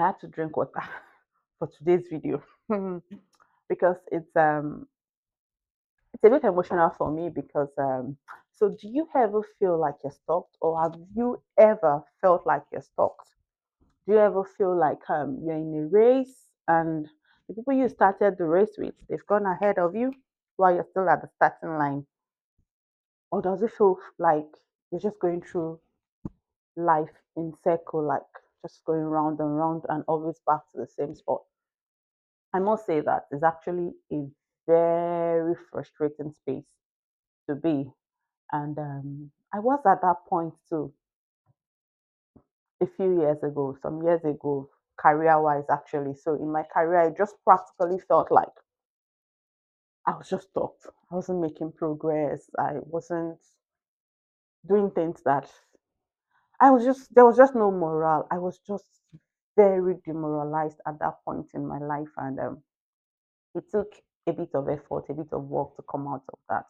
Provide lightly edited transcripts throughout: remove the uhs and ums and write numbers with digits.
I had to drink water for today's video because it's a bit emotional for me because so do you ever feel like you're stalked, or have you ever felt like you're stalked? Do you ever feel like you're in a race and the people you started the race with, they've gone ahead of you while you're still at the starting line? Or does it feel like you're just going through life in circle, like just going round and round and always back to the same spot? I must say that it's actually a very frustrating space to be. And I was at that point too a few years ago, some years ago, career wise, actually. So in my career, I just practically felt like I was just stuck. I wasn't making progress. I wasn't doing things that there was just no morale. I was just very demoralized at that point in my life. And it took a bit of effort, a bit of work to come out of that.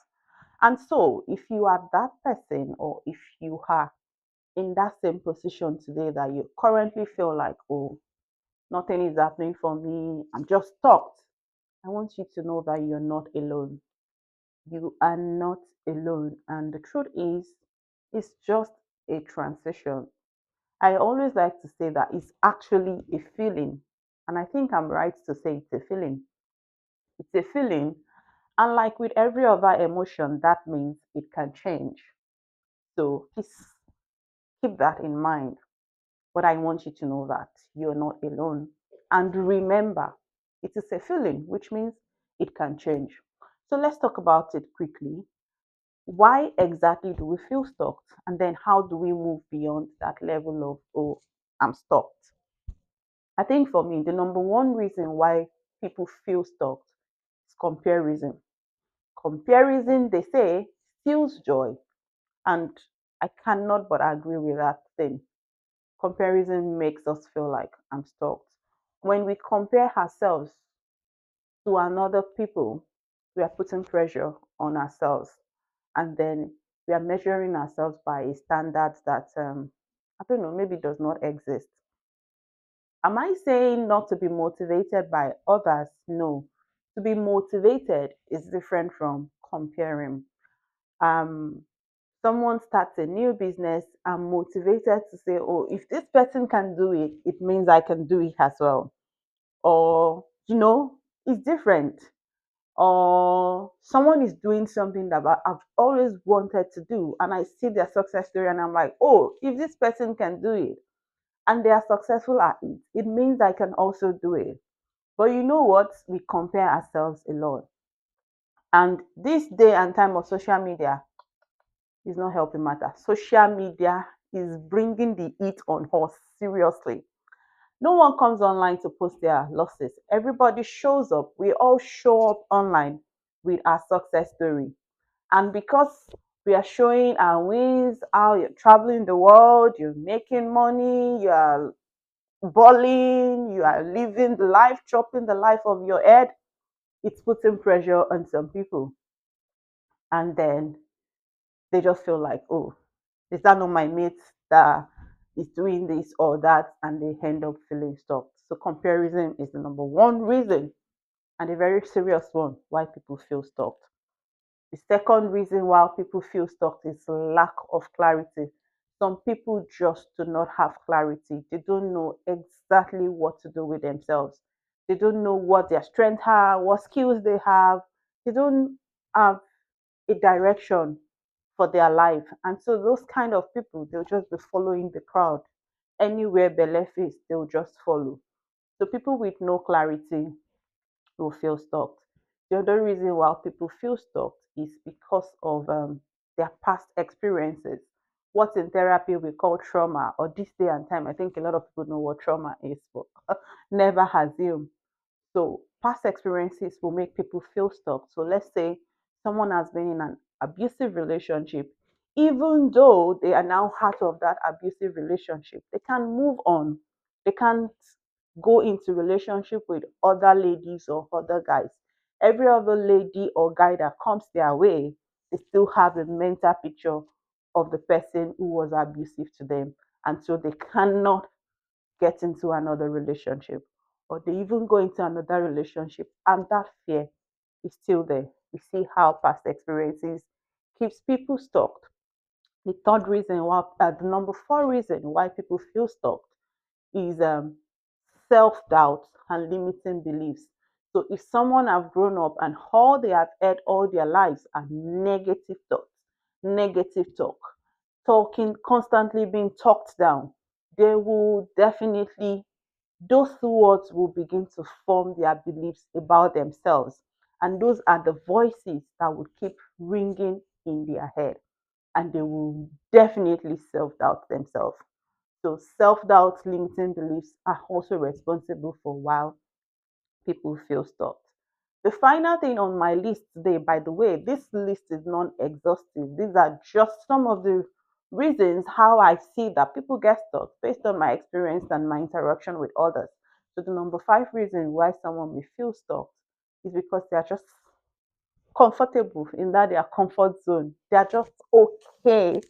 And so, if you are that person, or if you are in that same position today that you currently feel like, oh, nothing is happening for me, I'm just stuck, I want you to know that you're not alone. You are not alone. And the truth is, it's just a transition. I always like to say that it's actually a feeling. And I think I'm right to say it's a feeling. It's a feeling. And like with every other emotion, that means it can change. So please keep that in mind. But I want you to know that you're not alone. And remember, it is a feeling, which means it can change. So let's talk about it quickly. Why exactly do we feel stuck? And then how do we move beyond that level of, oh, I'm stuck? I think for me, the number one reason why people feel stuck is comparison. Comparison, they say, steals joy. And I cannot but agree with that thing. Comparison makes us feel like I'm stuck. When we compare ourselves to another people, we are putting pressure on ourselves. And then we are measuring ourselves by a standard that, I don't know, maybe does not exist. Am I saying not to be motivated by others? No. To be motivated is different from comparing. Um, Someone starts a new business, I'm motivated to say, oh, if this person can do it, it means I can do it as well. Or, it's different. Or someone is doing something that I've always wanted to do, and I see their success story, and I'm like, oh, if this person can do it and they are successful at it, it means I can also do it. But you know what? We compare ourselves a lot. And this day and time of social media, is not helping matter. Social media is bringing the heat on us, seriously. No one comes online to post their losses. Everybody shows up. We all show up online with our success story. And because we are showing our wins, how you're traveling the world, you're making money, you are balling, you are living the life, chopping the life of your head, it's putting pressure on some people. And then they just feel like, oh, is that not my mate that is doing this or that? And they end up feeling stuck. So comparison is the number one reason, and a very serious one, why people feel stuck. The second reason why people feel stuck is lack of clarity. Some people just do not have clarity. They don't know exactly what to do with themselves. They don't know what their strengths are, what skills they have. They don't have a direction for their life. And so those kind of people, they'll just be following the crowd. Anywhere belief is, they'll just follow. So people with no clarity will feel stuck. The other reason why people feel stuck is because of their past experiences. What in therapy we call trauma, or this day and time, I think a lot of people know what trauma is, but never assume. So past experiences will make people feel stuck. So let's say someone has been in an abusive relationship, even though they are now out of that abusive relationship, they can move on. They can't go into relationship with other ladies or other guys. Every other lady or guy that comes their way, they still have a mental picture of the person who was abusive to them. And so they cannot get into another relationship, or they even go into another relationship, and that fear is still there. We see how past experiences keeps people stuck. The third reason why, the number four reason why people feel stuck is self doubt and limiting beliefs. So if someone have grown up and all they have heard all their lives are negative thoughts, negative talk, talking constantly being talked down, they will definitely those words will begin to form their beliefs about themselves. And those are the voices that will keep ringing in their head. And they will definitely self doubt themselves. So self doubt, limiting beliefs are also responsible for why people feel stuck. The final thing on my list today, by the way, this list is non exhaustive. These are just some of the reasons how I see that people get stuck based on my experience and my interaction with others. So, the number five reason why someone may feel stuck is because they are just comfortable in that their comfort zone. They are just okay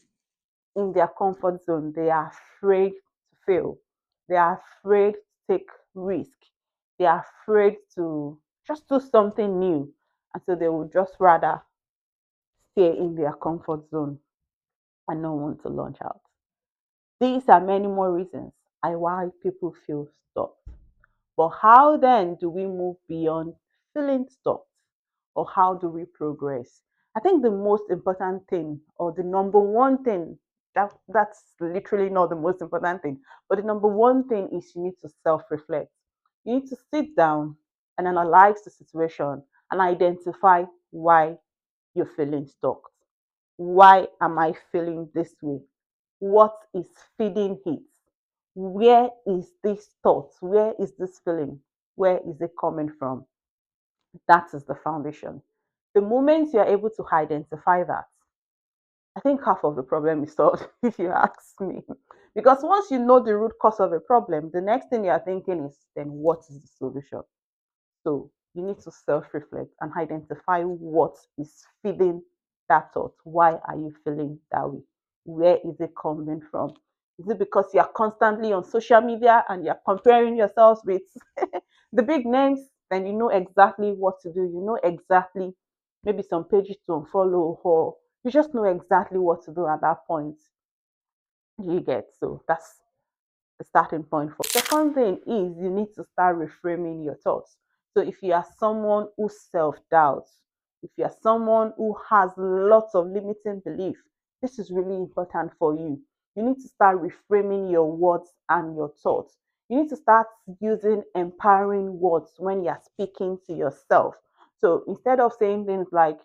in their comfort zone. They are afraid to fail. They are afraid to take risk. They are afraid to just do something new. And so they would just rather stay in their comfort zone and not want to launch out. These are many more reasons why people feel stuck. But how then do we move beyond feeling stuck? Or how do we progress? I think the most important thing, or the number one thing, that's literally not the most important thing, but the number one thing is you need to self reflect. You need to sit down and analyze the situation and identify why you're feeling stuck. Why am I feeling this way? What is feeding it? Where is this thought? Where is this feeling? Where is it coming from? That is the foundation. The moment you're able to identify that, I think half of the problem is solved, if you ask me. Because once you know the root cause of a problem, the next thing you're thinking is, then what is the solution? So you need to self reflect and identify what is feeding that thought. Why are you feeling that way? Where is it coming from? Is it because you're constantly on social media and you're comparing yourselves with the big names? Then you know exactly what to do. You know exactly maybe some pages to unfollow, or you just know exactly what to do at that point. You get so that's the starting point for. Second thing is you need to start reframing your thoughts. So if you are someone who self-doubts, if you are someone who has lots of limiting belief, this is really important for you. You need to start reframing your words and your thoughts. You need to start using empowering words when you're speaking to yourself. So instead of saying things like,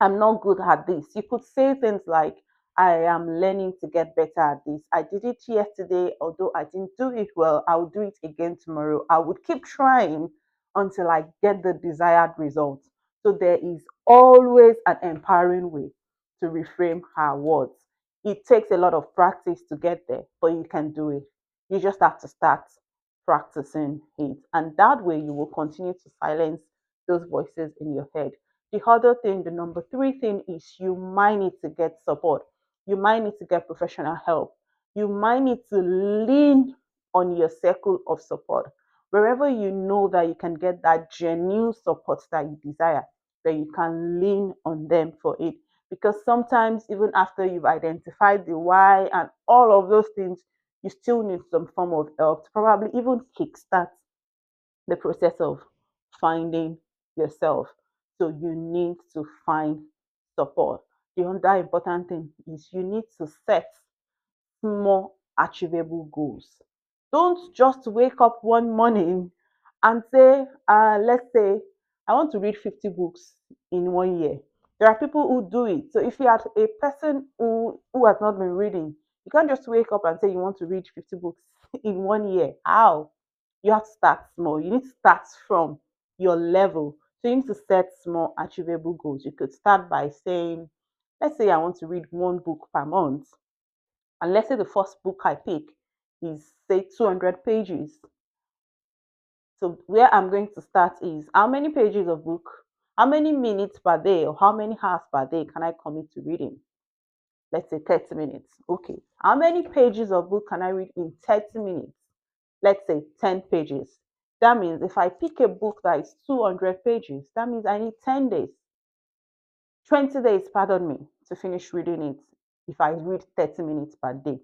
I'm not good at this. You could say things like, I am learning to get better at this. I did it yesterday, although I didn't do it well. I will do it again tomorrow. I would keep trying until I get the desired result. So there is always an empowering way to reframe our words. It takes a lot of practice to get there, but you can do it. You just have to start practicing it. And that way you will continue to silence those voices in your head. The other thing, the number three thing is you might need to get support. You might need to get professional help. You might need to lean on your circle of support. Wherever you know that you can get that genuine support that you desire, then you can lean on them for it. Because sometimes, even after you've identified the why and all of those things, you still need some form of help to probably even kickstart the process of finding yourself. So you need to find support. The other important thing is you need to set small achievable goals. Don't just wake up one morning and say, let's say, I want to read 50 books in 1 year. There are people who do it. So if you are a person who has not been reading, you can't just wake up and say you want to read 50 books in 1 year. How? You have to start small. You need to start from your level. So you need to set small achievable goals. You could start by saying, let's say I want to read one book per month. And let's say the first book I pick is, say, 200 pages. So where I'm going to start is, how many pages of book, how many minutes per day, or how many hours per day can I commit to reading? Let's say 30 minutes. Okay. How many pages of book can I read in 30 minutes? let's say 10 pages. That means if I pick a book that is 200 pages, that means I need 10 days, 20 days, pardon me, to finish reading it. If I read 30 minutes per day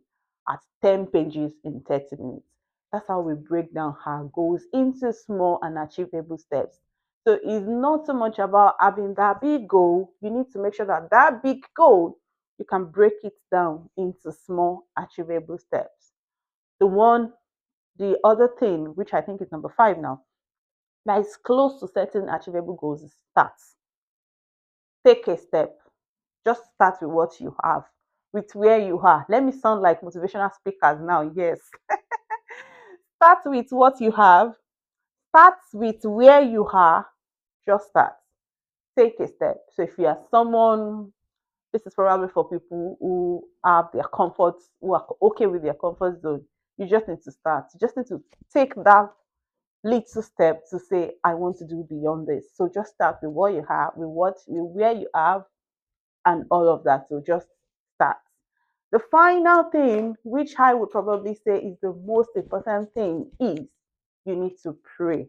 at 10 pages in 30 minutes. That's how we break down our goals into small and achievable steps. So it's not so much about having that big goal. You need to make sure that that big goal, you can break it down into small achievable steps. The other thing, which I think is number 5 now, that is close to setting achievable goals is start. Take a step. Just start with what you have, with where you are. Let me sound like motivational speakers now. Yes. Start with what you have. Start with where you are. Just start. Take a step. So if you are someone, this is probably for people who have their comforts, who are okay with their comfort zone. You just need to start. You just need to take that little step to say, I want to do beyond this. So just start with what you have, with where you have, and all of that. So just start. The final thing, which I would probably say is the most important thing, is you need to pray.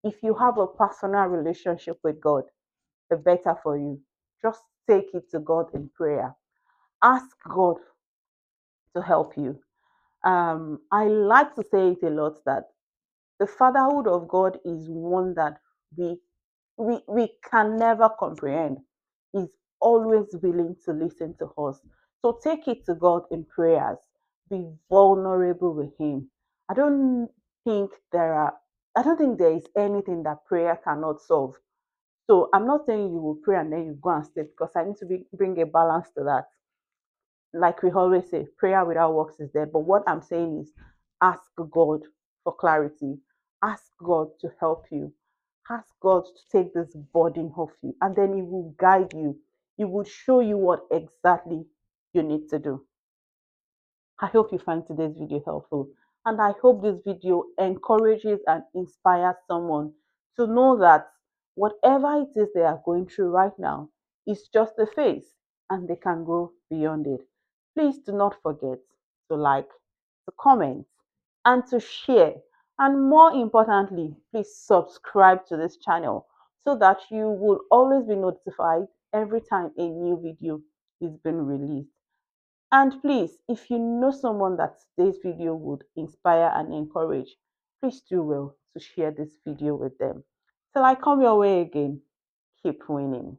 If you have a personal relationship with God, the better for you. Just take it to God in prayer. Ask God to help you. I like to say it a lot that the fatherhood of God is one that we we can never comprehend. He's always willing to listen to us. So take it to God in prayers. Be vulnerable with Him. I don't think there are I don't think there is anything that prayer cannot solve. So I'm not saying you will pray and then you go and sleep, because I need to bring a balance to that. Like we always say, prayer without works is dead. But what I'm saying is ask God for clarity. Ask God to help you. Ask God to take this burden off you. And then He will guide you. He will show you what exactly you need to do. I hope you find today's video helpful. And I hope this video encourages and inspires someone to know that whatever it is they are going through right now is just a phase and they can grow beyond it. Please do not forget to like, to comment, and to share. And more importantly, please subscribe to this channel so that you will always be notified every time a new video is being released. And please, if you know someone that today's video would inspire and encourage, please do well to share this video with them. Till I come your way again, keep winning.